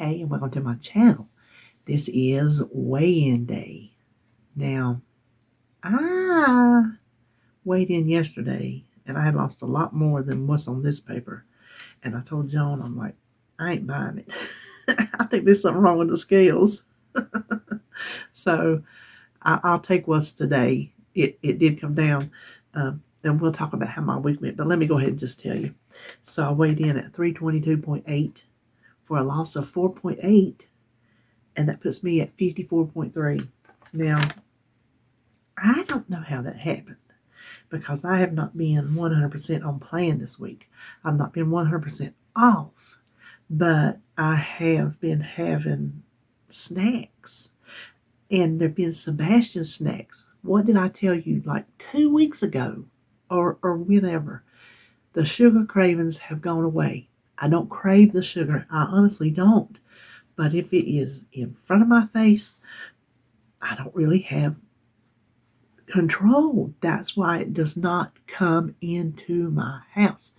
Hey, and welcome to my channel. This is weigh-in day. Now, I weighed in yesterday, and I had lost a lot more than what's on this paper. And I told Joan, I'm like, I ain't buying it. I think there's something wrong with the scales. So, I'll take what's today. It did come down. And we'll talk about how my week went. But let me go ahead and just tell you. So, I weighed in at 322.8 for a loss of 4.8. And that puts me at 54.3. Now, I don't know how that happened because I have not been 100% on plan this week. I've not been 100% off, but I have been having snacks. And there have been Sebastian snacks. What did I tell you like 2 weeks ago or whenever? The sugar cravings have gone away. I don't crave the sugar. I honestly don't. But if it is in front of my face, I don't really have control. That's why it does not come into my house.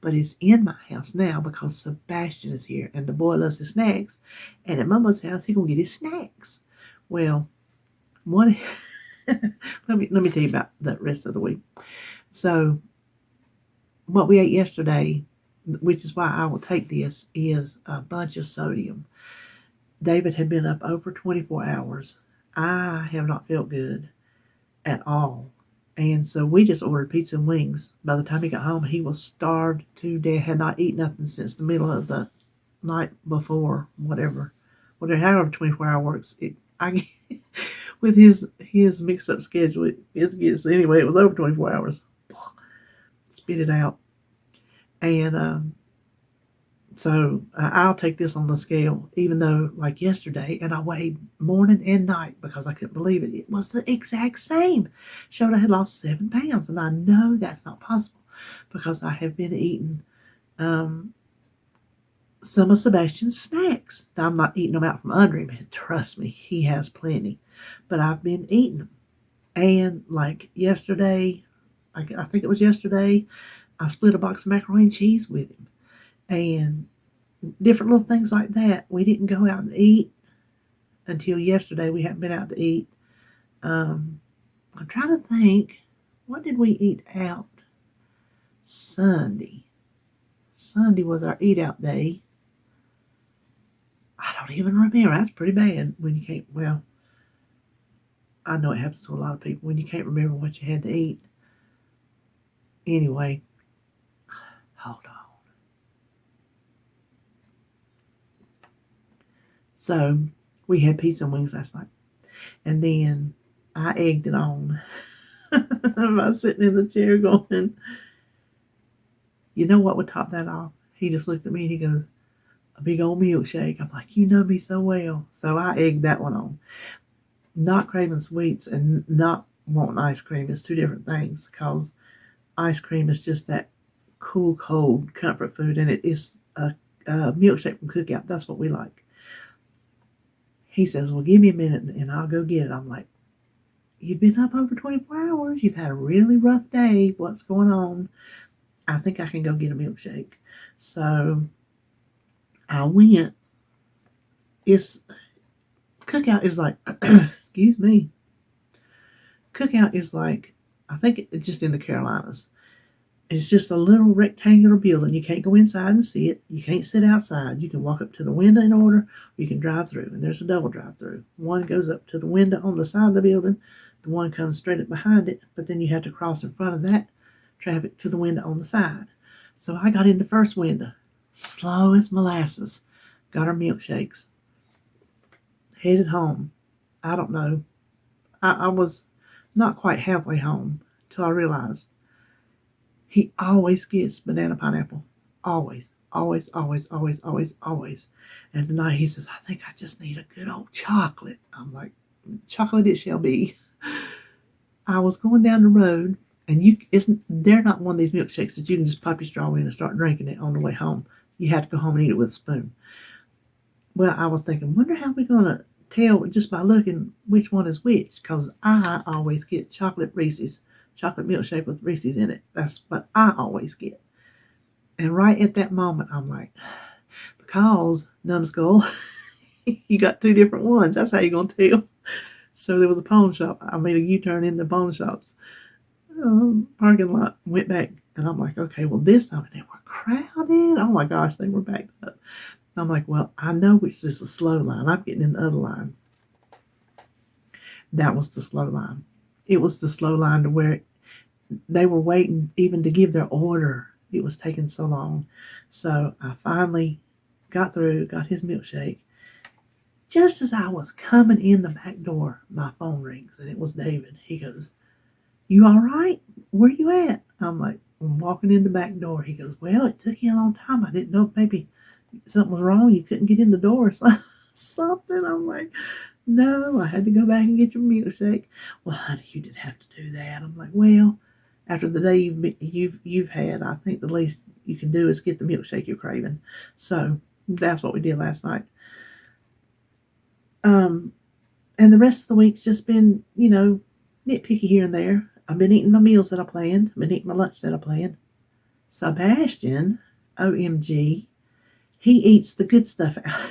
But it's in my house now because Sebastian is here and the boy loves his snacks. And at Mama's house, he's going to get his snacks. Well, let me tell you about the rest of the week. So, what we ate yesterday, which is why I will take this, is a bunch of sodium. David had been up over 24 hours. I have not felt good at all. And so we just ordered pizza and wings. By the time he got home, he was starved to death. Had not eaten nothing since the middle of the night before, whatever, however 24-hour works. With his mixed up schedule, anyway, it was over 24 hours. Spit it out. And so I'll take this on the scale, even though like yesterday, and I weighed morning and night because I couldn't believe it. It was the exact same. Showed I had lost 7 pounds, and I know that's not possible because I have been eating some of Sebastian's snacks. Now, I'm not eating them out from under him. Trust me, he has plenty. But I've been eating them. And like yesterday, I think it was yesterday, I split a box of macaroni and cheese with him. And different little things like that. We didn't go out and eat until yesterday. We hadn't been out to eat. I'm trying to think, what did we eat out Sunday? Sunday was our eat out day. I don't even remember. That's pretty bad when you can't, well, I know it happens to a lot of people when you can't remember what you had to eat. Anyway, hold on. So, we had pizza and wings last night. And then I egged it on by sitting in the chair going, you know what would top that off? He just looked at me and he goes, a big old milkshake. I'm like, you know me so well. So I egged that one on. Not craving sweets and not wanting ice cream is two different things because ice cream is just that cool, cold comfort food. And it is a milkshake from Cookout. That's what we like. He says, well, give me a minute and I'll go get it. I'm like, you've been up over 24 hours. You've had a really rough day. What's going on? I think I can go get a milkshake. So I went. Cookout is like, excuse me. Cookout is like, I think it's just in the Carolinas. It's just a little rectangular building. You can't go inside and see it. You can't sit outside. You can walk up to the window in order, or you can drive through. And there's a double drive-through. One goes up to the window on the side of the building. The one comes straight up behind it. But then you have to cross in front of that traffic to the window on the side. So I got in the first window. Slow as molasses. Got our milkshakes. Headed home. I don't know. I was not quite halfway home till I realized he always gets banana pineapple. Always, always, always, always, always, always. And tonight he says, I think I just need a good old chocolate. I'm like, chocolate it shall be. I was going down the road, and they're not one of these milkshakes that you can just pop your straw in and start drinking it on the way home. You have to go home and eat it with a spoon. Well, I was thinking, wonder how we're going to tell just by looking which one is which, because I always get chocolate Reese's. Chocolate milkshake with Reese's in it. That's what I always get. And right at that moment, I'm like, because, numbskull, you got two different ones. That's how you're going to tell. So there was a pawn shop. I made a U-turn in the pawn shop's parking lot. Went back, and I'm like, okay, well, this time they were crowded. Oh my gosh, they were backed up. I'm like, well, I know which is the slow line. I'm getting in the other line. That was the slow line. It was the slow line to where they were waiting even to give their order. It was taking so long. So I finally got through, got his milkshake. Just as I was coming in the back door, my phone rings, and it was David. He goes, "You all right? Where you at?" I'm like, I'm walking in the back door. He goes, "Well, it took you a long time. I didn't know if maybe something was wrong. You couldn't get in the door or something." I'm like, "No, I had to go back and get your milkshake." "Well, honey, you didn't have to do that." I'm like, "Well, after the day you've had, I think the least you can do is get the milkshake you're craving." So that's what we did last night. And the rest of the week's just been, nitpicky here and there. I've been eating my meals that I planned. I've been eating my lunch that I planned. Sebastian, OMG, he eats the good stuff out.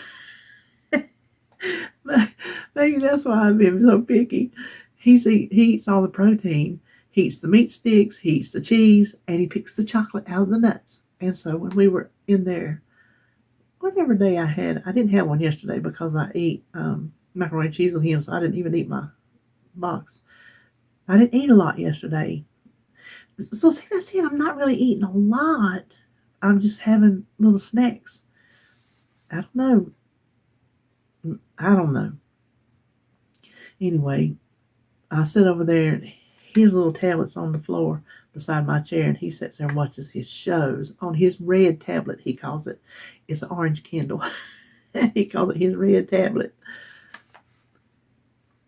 Maybe that's why I've been so picky. He eats all the protein. He eats the meat sticks. He eats the cheese. And he picks the chocolate out of the nuts. And so when we were in there, whatever day I didn't have one yesterday because I ate macaroni and cheese with him, so I didn't even eat my box. I didn't eat a lot yesterday. So see, that's it. I'm not really eating a lot. I'm just having little snacks. I don't know. Anyway, I sit over there, and his little tablet's on the floor beside my chair, and he sits there and watches his shows on his red tablet, he calls it. It's an orange Kindle. He calls it his red tablet.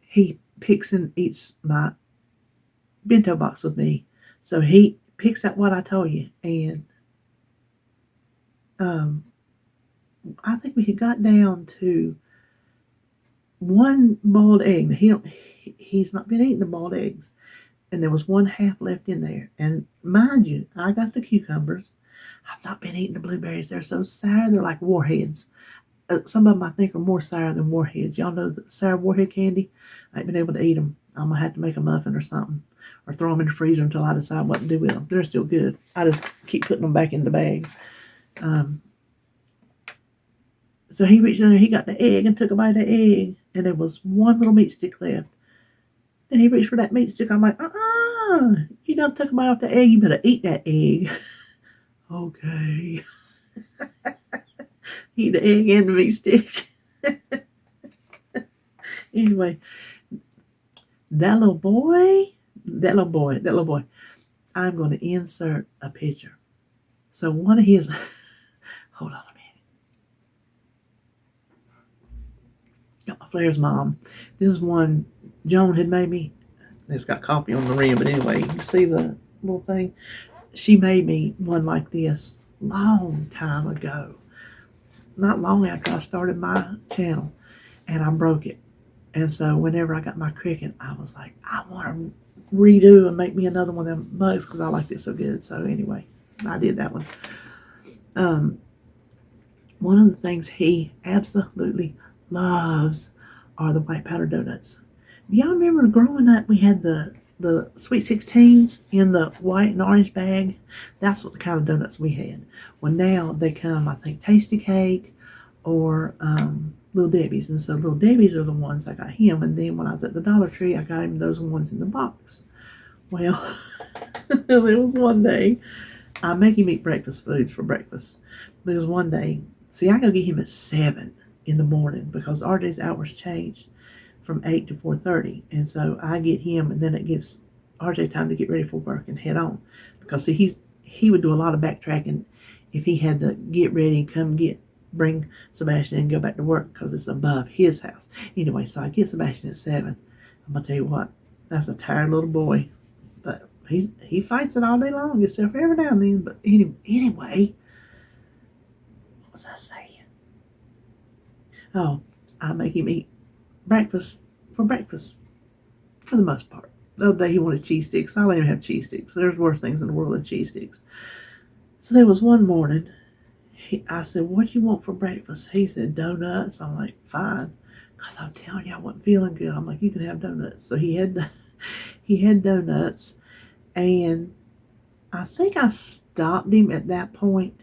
He picks and eats my bento box with me. So he picks out what I told you, and I think we had got down to one boiled egg. He's not been eating the boiled eggs, and there was one half left in there. And mind you, I got the cucumbers. I've not been eating the blueberries. They're so sour. They're like warheads. Some of them I think are more sour than warheads. Y'all know the sour warhead candy? I ain't been able to eat them. I'm going to have to make a muffin or something, or throw them in the freezer until I decide what to do with them. They're still good. I just keep putting them back in the bag. So he reached in there, he got the egg and took a bite of the egg, and there was one little meat stick left. And he reached for that meat stick. I'm like, you done took a bite off the egg, you better eat that egg. Okay. Eat the egg and the meat stick. Anyway, that little boy, I'm going to insert a picture. So one of his, hold on a minute. Got my Flair's mom. This is one Joan had made me. It's got coffee on the rim, but anyway, you see the little thing? She made me one like this long time ago. Not long after I started my channel, and I broke it. And so whenever I got my Cricut, I was like, I want to redo and make me another one of them mugs because I liked it so good. So anyway, I did that one. One of the things he absolutely loves are the white powder donuts. Y'all remember growing up, we had the Sweet 16s in the white and orange bag? That's what the kind of donuts we had. Well, now they come, I think, Tasty Cake or Little Debbie's. And so Little Debbie's are the ones I got him. And then when I was at the Dollar Tree, I got him those ones in the box. Well, there was one day, I make him eat breakfast foods for breakfast. There was one day, see, I go get him at 7 in the morning because RJ's hours changed from 8 to 4:30. And so I get him, and then it gives RJ time to get ready for work and head on. Because see, he would do a lot of backtracking if he had to get ready, bring Sebastian and go back to work because it's above his house. Anyway, so I get Sebastian at 7. I'm going to tell you what, that's a tired little boy. But he fights it all day long, except for every now and then. But anyway, what was I saying? Oh, I make him eat breakfast for the most part. The other day he wanted cheese sticks. I let him have cheese sticks. There's worse things in the world than cheese sticks. So there was one morning I said, what you want for breakfast? He said, donuts. I'm like, fine. Because I'm telling you, I wasn't feeling good. I'm like, you can have donuts. So he had donuts. And I think I stopped him at that point.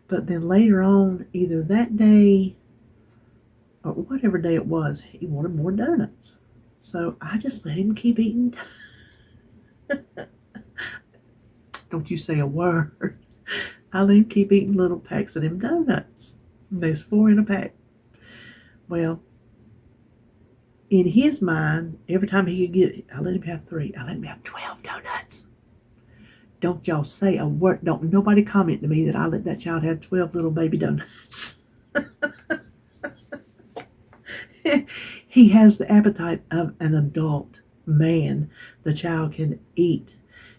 But then later on, either that day or whatever day it was, he wanted more donuts. So I just let him keep eating. Don't you say a word. I let him keep eating little packs of them donuts. There's 4 in a pack. Well, in his mind, every time he could get it, I let him have 3. I let him have 12 donuts. Don't y'all say a word. Don't nobody comment to me that I let that child have 12 little baby donuts. He has the appetite of an adult man. The child can eat.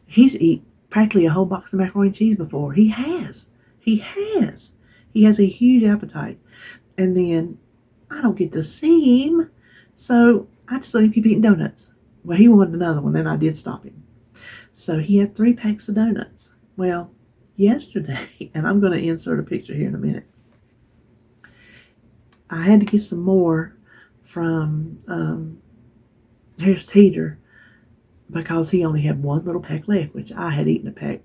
He's eaten practically a whole box of macaroni and cheese before. He has. He has a huge appetite. And then I don't get to see him. So I just let him keep eating donuts. Well, he wanted another one. Then I did stop him. So he had 3 packs of donuts. Well, yesterday, and I'm going to insert a picture here in a minute, I had to get some more from Harris Teeter because he only had 1 little pack left, which I had eaten a pack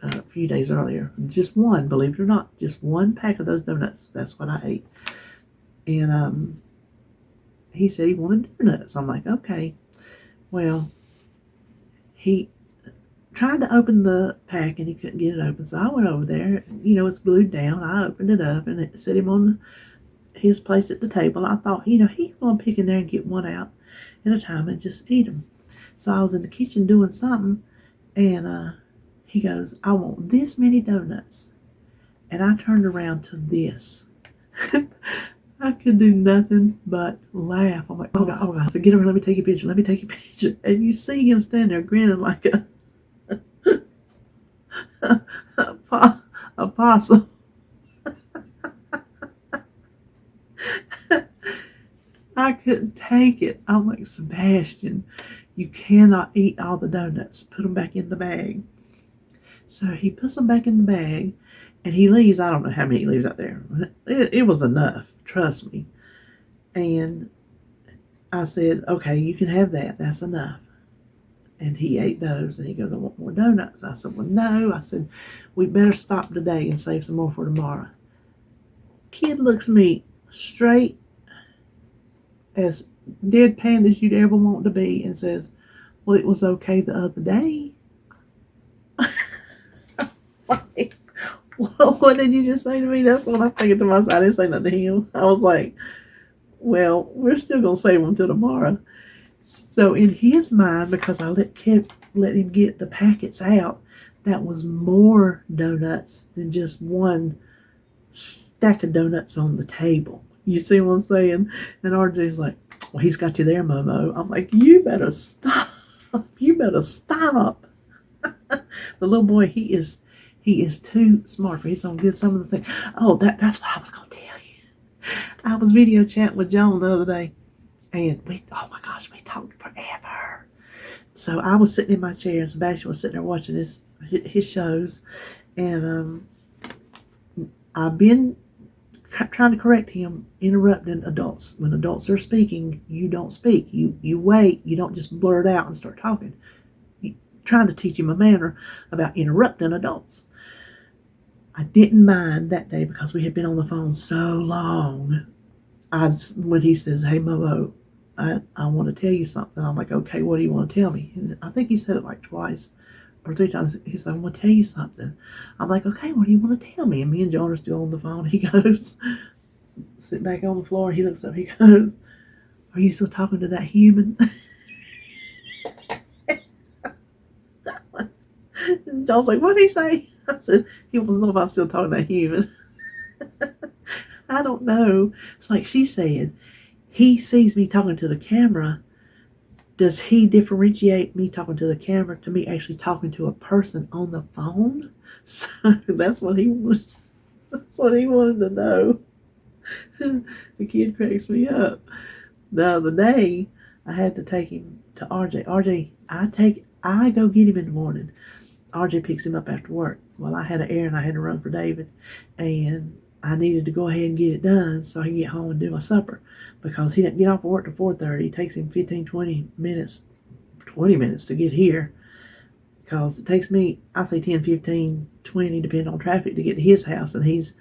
a few days earlier. Just 1, believe it or not. Just 1 pack of those donuts. That's what I ate. And he said he wanted donuts. I'm like, okay. Well, he tried to open the pack and he couldn't get it open. So I went over there. It's glued down. I opened it up and it set him on his place at the table. I thought, he's going to pick in there and get 1 out at a time and just eat them. So I was in the kitchen doing something and he goes, I want this many donuts. And I turned around to this. I could do nothing but laugh. I'm like, oh God. I said, get over, let me take a picture. And you see him standing there grinning like a possum. I couldn't take it. I'm like, Sebastian, you cannot eat all the donuts. Put them back in the bag. So he puts them back in the bag and he leaves. I don't know how many he leaves out there. It was enough. Trust me. And I said, okay, you can have that. That's enough. And he ate those and he goes, I want more donuts. I said, well, no. I said, we better stop today and save some more for tomorrow. Kid looks me straight as deadpan as you'd ever want to be and says, well, it was okay the other day. Like, well, what did you just say to me? That's what I'm thinking to myself. I didn't say nothing to him. I was like, well, we're still going to save them till tomorrow. So in his mind, because I let him get the packets out, that was more donuts than just 1 stack of donuts on the table. You see what I'm saying? And RJ's like, well, he's got you there, Momo. I'm like, you better stop. You better stop. The little boy, he is too smart for his own good. Some of the things. Oh, that's what I was going to tell you. I was video chatting with Joan the other day. And oh my gosh, we talked forever. So I was sitting in my chair and Sebastian was sitting there watching his shows. And I've been trying to correct him, interrupting adults. When adults are speaking, you don't speak. You wait. You don't just blurt out and start talking. Trying to teach him a manner about interrupting adults. I didn't mind that day because we had been on the phone so long. When he says, hey, Momo, I want to tell you something. I'm like, okay, what do you want to tell me? And I think he said it like twice or 3 times. He said, I want to tell you something. I'm like, okay, what do you want to tell me? And me and John are still on the phone. He goes, sit back on the floor. He looks up. He goes, are you still talking to that human? And John's like, what did he say? I said, he wants to know if I'm still talking to that human. I don't know. It's like she said, he sees me talking to the camera. Does he differentiate me talking to the camera to me actually talking to a person on the phone? So that's what he wanted. That's what he wanted to know. The kid cracks me up. The other day, I had to take him to RJ. RJ, I go get him in the morning. RJ picks him up after work. Well, I had an errand I had to run for David, and I needed to go ahead and get it done so I can get home and do my supper, because he didn't get off of work till 4:30. It takes him 15, 20 minutes to get here, because it takes me, I say 10, 15, 20, depending on traffic, to get to his house, and he's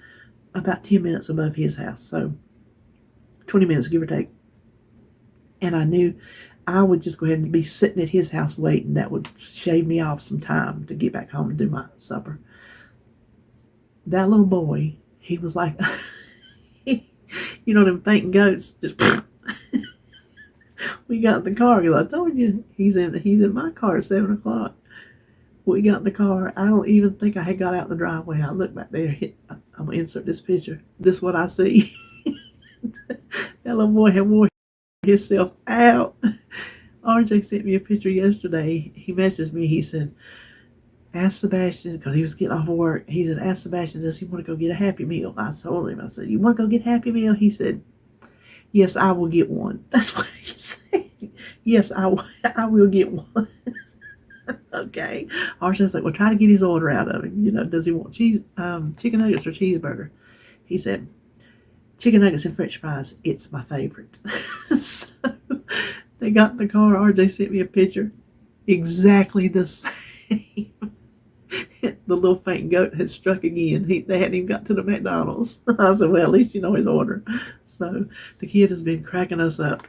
about 10 minutes above his house, so 20 minutes, give or take. And I knew I would just go ahead and be sitting at his house waiting. That would shave me off some time to get back home and do my supper. That little boy, he was like, them fainting goats, just we got in the car, because I told you, he's in my car at 7 o'clock. We got in the car. I don't even think I had got out in the driveway. I look back there. I'm going to insert this picture. This is what I see. That little boy had wore himself out. RJ sent me a picture yesterday. He messaged me. He said, ask Sebastian, because he was getting off of work. He said, ask Sebastian, does he want to go get a Happy Meal? I told him, I said, you want to go get a Happy Meal? He said, yes, I will get one. That's what he said. Yes, I will get one. Okay. RJ's like, well, try to get his order out of him. Does he want chicken nuggets or cheeseburger? He said, chicken nuggets and french fries. It's my favorite. So they got in the car. RJ sent me a picture. Exactly the same. The little faint goat had struck again. They hadn't even got to the McDonald's. I said, well, at least you know his order. So the kid has been cracking us up.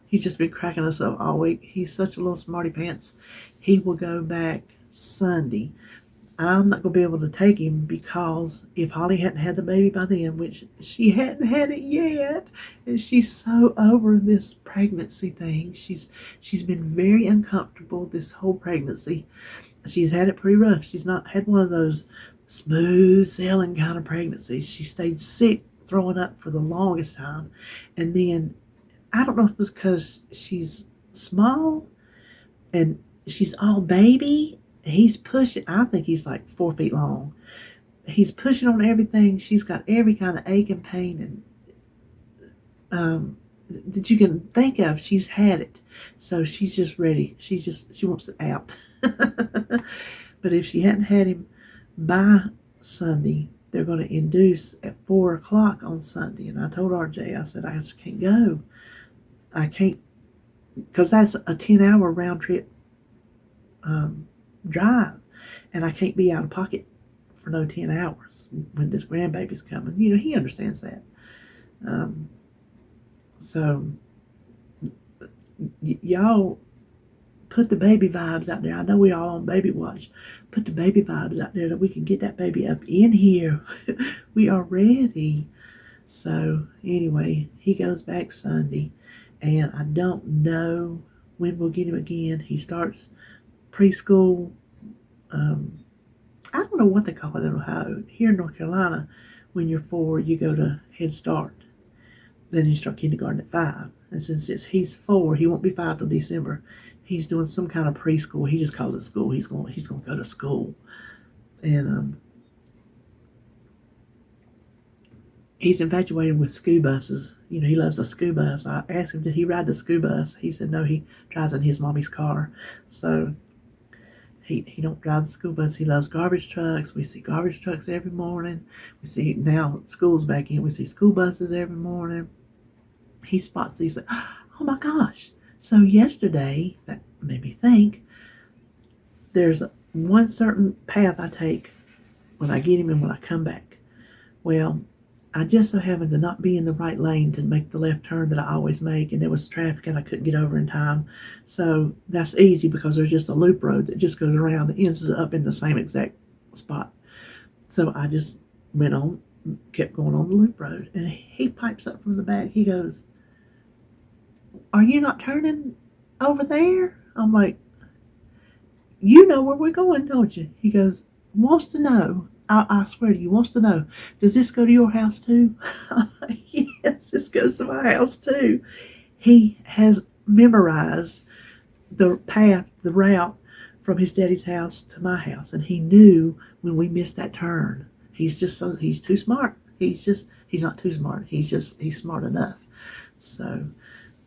He's just been cracking us up all week. He's such a little smarty pants. He will go back Sunday. I'm not going to be able to take him, because if Holly hadn't had the baby by then, which she hadn't had it yet, and she's so over this pregnancy thing. She's been very uncomfortable this whole pregnancy. She's had it pretty rough. She's not had one of those smooth sailing kind of pregnancies. She stayed sick, throwing up for the longest time. And then, I don't know if it was because she's small and she's all baby. He's pushing. I think he's like 4 feet long. He's pushing on everything. She's got every kind of ache and pain and that you can think of. She's had it, so she's just ready. She wants it out. But if she hadn't had him by Sunday, they're going to induce at 4 o'clock on Sunday. And I told RJ, I said, I just can't go. I can't, because that's a 10-hour round trip drive, and I can't be out of pocket for no 10 hours when this grandbaby's coming. He understands that. So y'all put the baby vibes out there. I know we're all on baby watch. Put the baby vibes out there that we can get that baby up in here. We are ready. So anyway, he goes back Sunday, and I don't know when we'll get him again. He starts preschool. I don't know what they call it in Ohio. Here in North Carolina, when you're 4, you go to Head Start. Then you start kindergarten at 5. And since he's 4, he won't be 5 till December. He's doing some kind of preschool. He just calls it school. He's going to go to school. And he's infatuated with school buses. He loves a school bus. I asked him, did he ride the school bus? He said, no, he drives in his mommy's car. So he don't drive the school bus. He loves garbage trucks. We see garbage trucks every morning. We see, now school's back in, we see school buses every morning. He spots these, oh my gosh. So yesterday, that made me think, there's one certain path I take when I get him and when I come back. Well, I just so happened to not be in the right lane to make the left turn that I always make, and there was traffic and I couldn't get over in time. So that's easy, because there's just a loop road that just goes around and ends up in the same exact spot. So I just kept going on the loop road, and he pipes up from the back. He goes, are you not turning over there? I'm like, you know where we're going, don't you? He goes, wants to know. I swear to you, wants to know, does this go to your house too? I'm like, yes, this goes to my house too. He has memorized the path, the route from his daddy's house to my house, and he knew when we missed that turn. He's too smart. He's not too smart. He's smart enough. So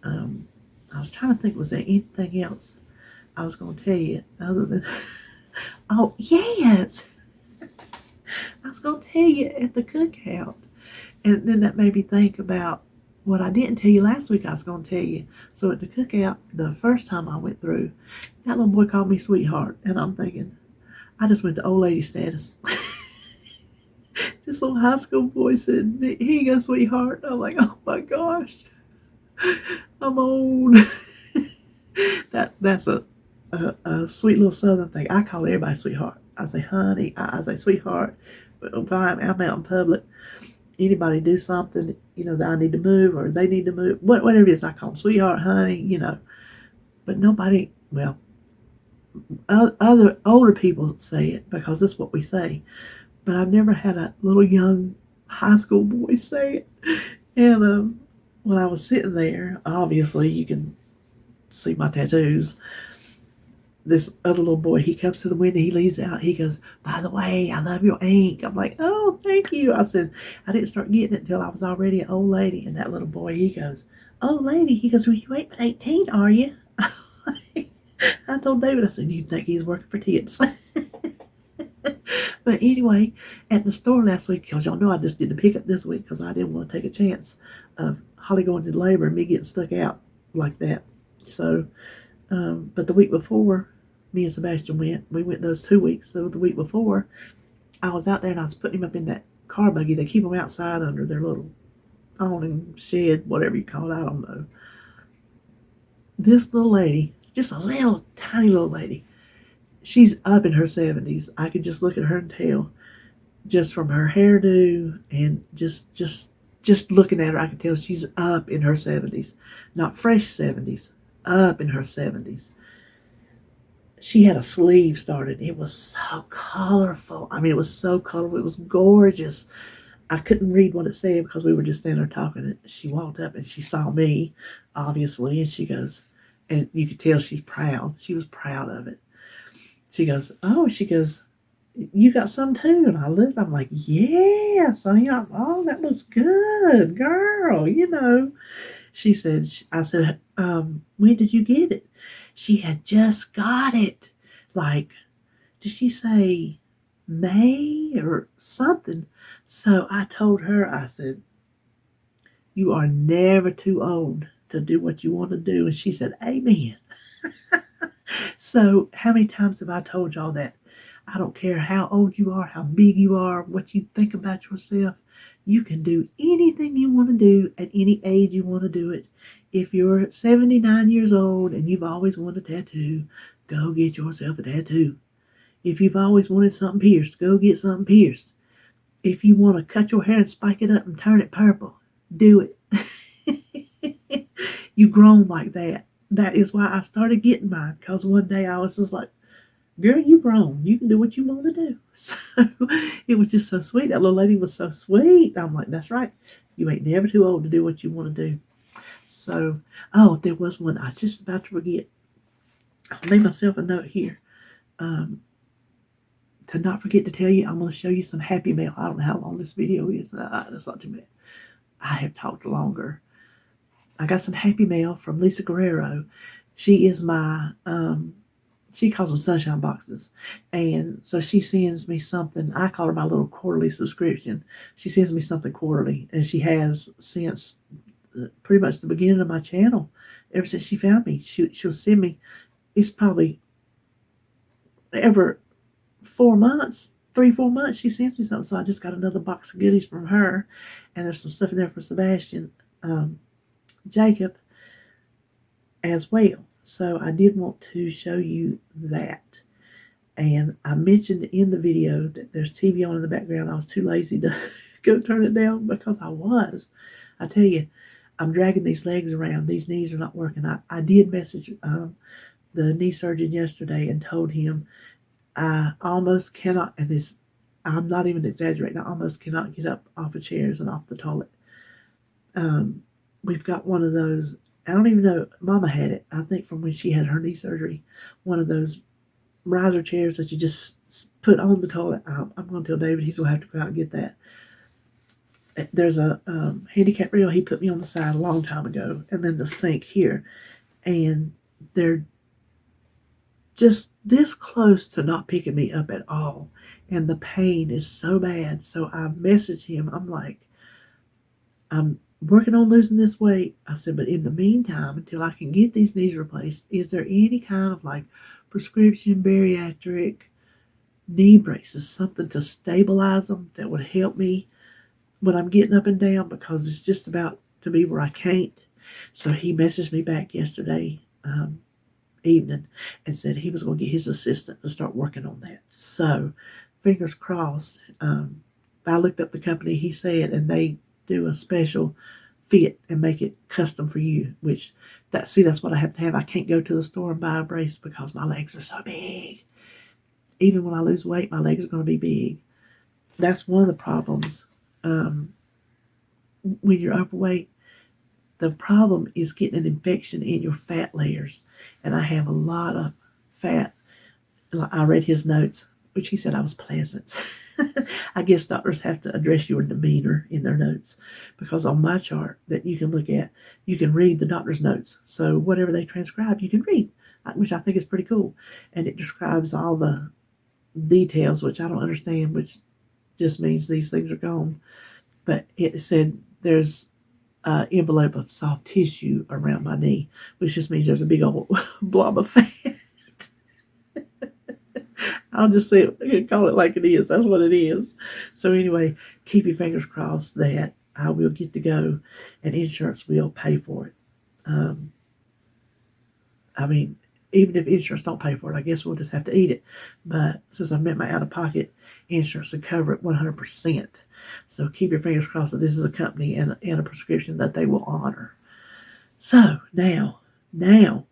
I was trying to think, was there anything else I was going to tell you other than, oh yes. I was going to tell you at the cookout. And then that made me think about what I didn't tell you last week I was going to tell you. So at the cookout, the first time I went through, that little boy called me sweetheart. And I'm thinking, I just went to old lady status. This little high school boy said, here you go, sweetheart. I'm like, oh my gosh, I'm old. That's a sweet little southern thing. I call everybody sweetheart. I say honey. I say sweetheart. If I'm out in public, anybody do something, that I need to move or they need to move, whatever it is, I call them sweetheart, honey, But nobody, well, other older people say it because that's what we say. But I've never had a little young high school boy say it. And when I was sitting there, obviously you can see my tattoos. This other little boy, he comes to the window, he leans out, he goes, by the way, I love your ink. I'm like, oh, thank you. I said, I didn't start getting it until I was already an old lady. And that little boy, he goes, old lady, he goes, well, you ain't but 18, are you? I told David, I said, you think he's working for tips? But anyway, at the store last week, because y'all know I just did the pickup this week because I didn't want to take a chance of Holly going to labor and me getting stuck out like that. So, but the week before, me and Sebastian we went those 2 weeks. So the week before, I was out there and I was putting him up in that car buggy. They keep them outside under their little awning shed, whatever you call it, I don't know. This little lady, just a little tiny little lady, she's up in her 70s. I could just look at her and tell, just from her hairdo and just looking at her, I could tell she's up in her 70s. Not fresh 70s, up in her 70s. She had a sleeve started. It was so colorful. I mean, it was so colorful. It was gorgeous. I couldn't read what it said because we were just standing there talking. She walked up and she saw me, obviously, and she goes, and you could tell she's proud. She was proud of it. She goes, you got some too? And I looked, I'm like, yeah. So, oh, that looks good, girl, She said, I said, when did you get it? She had just got it. Like, did she say May or something? So I told her, I said, you are never too old to do what you want to do. And she said, amen. So how many times have I told y'all that? I don't care how old you are, how big you are, what you think about yourself. You can do anything you want to do at any age you want to do it. If you're 79 years old and you've always wanted a tattoo, go get yourself a tattoo. If you've always wanted something pierced, go get something pierced. If you want to cut your hair and spike it up and turn it purple, do it. You've grown like that. That is why I started getting mine, because one day I was just like, girl, you grown. You can do what you want to do. So it was just so sweet. That little lady was so sweet. I'm like, that's right. You ain't never too old to do what you want to do. So, oh, there was one I was just about to forget. I made myself a note here. To not forget to tell you, I'm going to show you some Happy Mail. I don't know how long this video is. That's not too bad. I have talked longer. I got some Happy Mail from Lisa Guerrero. She is my, she calls them sunshine boxes. And so she sends me something. I call her my little quarterly subscription. She sends me something quarterly. And she has since pretty much the beginning of my channel. Ever since she found me, she'll send me. It's probably every 4 months, 3-4 months, she sends me something. So I just got another box of goodies from her. And there's some stuff in there for Sebastian Jacob as well. So I did want to show you that. And I mentioned in the video that there's TV on in the background. I was too lazy to go turn it down because I was. I tell you, I'm dragging these legs around. These knees are not working. I did message the knee surgeon yesterday and told him I almost cannot, and this, I'm not even exaggerating, I almost cannot get up off of chairs and off the toilet. We've got one of those, I don't even know, Mama had it, I think from when she had her knee surgery, one of those riser chairs that you just put on the toilet. I'm going to tell David he's going to have to go out and get that. There's a handicap rail he put me on the side a long time ago, and then the sink here, and they're just this close to not picking me up at all. And the pain is so bad. So I messaged him. I'm like, I'm working on losing this weight. I said, but in the meantime, until I can get these knees replaced, is there any kind of like prescription bariatric knee braces, something to stabilize them that would help me when I'm getting up and down, because it's just about to be where I can't. So he messaged me back yesterday evening and said he was going to get his assistant to start working on that. So fingers crossed. I looked up the company he said, and they do a special fit and make it custom for you, which that's what I have to have. I can't go to the store and buy a brace because my legs are so big. Even when I lose weight, my legs are going to be big. That's one of the problems. When you're overweight, the problem is getting an infection in your fat layers. And I have a lot of fat. I read his notes, which he said I was pleasant. I guess doctors have to address your demeanor in their notes, because on my chart that you can look at, you can read the doctor's notes. So whatever they transcribe, you can read, which I think is pretty cool. And it describes all the details, which I don't understand, which just means these things are gone. But it said there's an envelope of soft tissue around my knee, which just means there's a big old blob of fat. I'll just say it, call it like it is. That's what it is. So anyway, keep your fingers crossed that I will get to go and insurance will pay for it. I mean, even if insurance don't pay for it, I guess we'll just have to eat it. But since I've met my out-of-pocket, insurance will cover it 100%. So keep your fingers crossed that this is a company and a prescription that they will honor. So now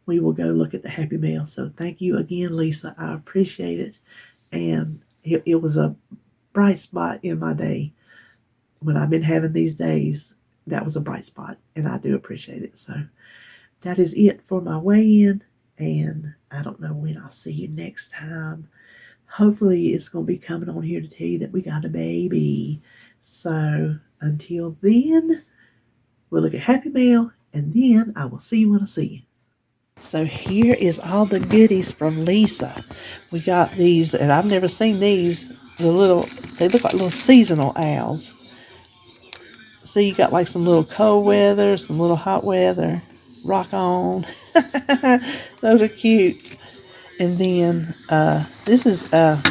we will go look at the Happy Mail. So thank you again, Lisa. I appreciate it. And it was a bright spot in my day. When I've been having these days, that was a bright spot. And I do appreciate it. So that is it for my weigh-in. And I don't know when I'll see you next time. Hopefully it's going to be coming on here to tell you that we got a baby. So until then, we'll look at Happy Mail. And then I will see you when I see you. So here is all the goodies from Lisa. We got these, and I've never seen these. They look like little seasonal owls. So you got like some little cold weather, some little hot weather. Rock on. Those are cute. And then this is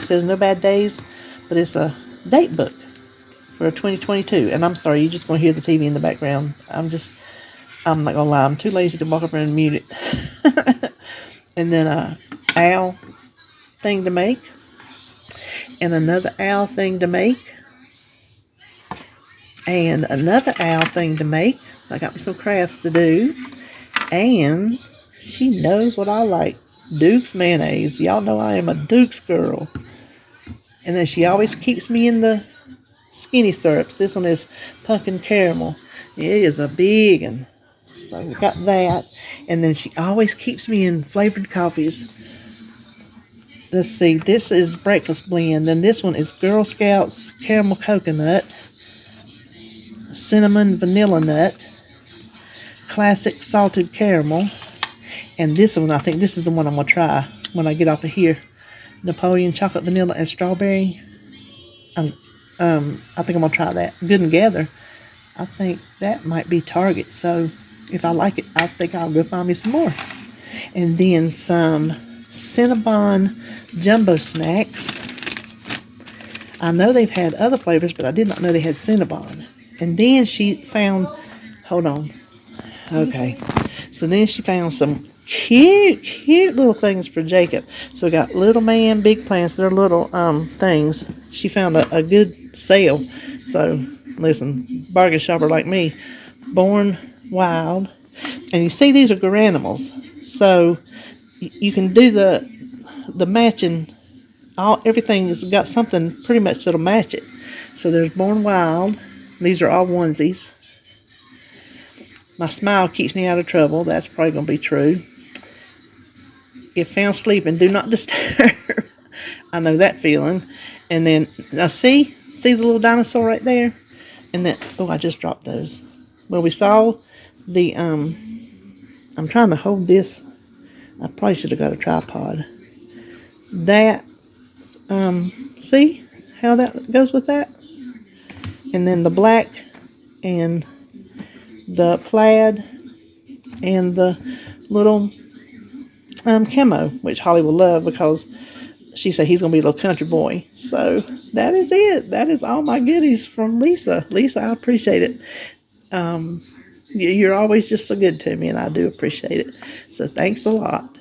says no bad days, but it's a date book for 2022. And I'm sorry, you're just going to hear the TV in the background. I'm not going to lie, I'm too lazy to walk up and mute it. And then a owl thing to make. And another owl thing to make. And another owl thing to make. So I got me some crafts to do. And she knows what I like. Duke's mayonnaise. Y'all know I am a Duke's girl. And then she always keeps me in the skinny syrups. This one is pumpkin caramel. It is a big one. So we got that. And then she always keeps me in flavored coffees. Let's see. This is breakfast blend. Then this one is Girl Scouts caramel coconut, cinnamon vanilla nut, classic salted caramel. And this one, I think this is the one I'm going to try when I get off of here. Napoleon chocolate vanilla and strawberry. I think I'm going to try that. Good and Gather. I think that might be Target. So if I like it, I think I'll go find me some more. And then some Cinnabon jumbo snacks. I know they've had other flavors, but I did not know they had Cinnabon. And then she found, hold on. Okay. So then she found some cute little things for Jacob. So we got little man, big plants. They're little things. She found a good sale. So listen, bargain shopper like me, Born Wild. And you see these are garanimals. So you can do the matching. Everything's got something pretty much that'll match it. So there's Born Wild. These are all onesies. My smile keeps me out of trouble. That's probably going to be true. If found sleeping, do not disturb. I know that feeling. And then, now see the little dinosaur right there? And then, oh, I just dropped those. Well, we saw I'm trying to hold this. I probably should have got a tripod. that, see how that goes with that? And then the black and the plaid and the little camo, which Holly will love because she said he's going to be a little country boy. So that is it. That is all my goodies from Lisa. Lisa, I appreciate it. You're always just so good to me, and I do appreciate it. So thanks a lot.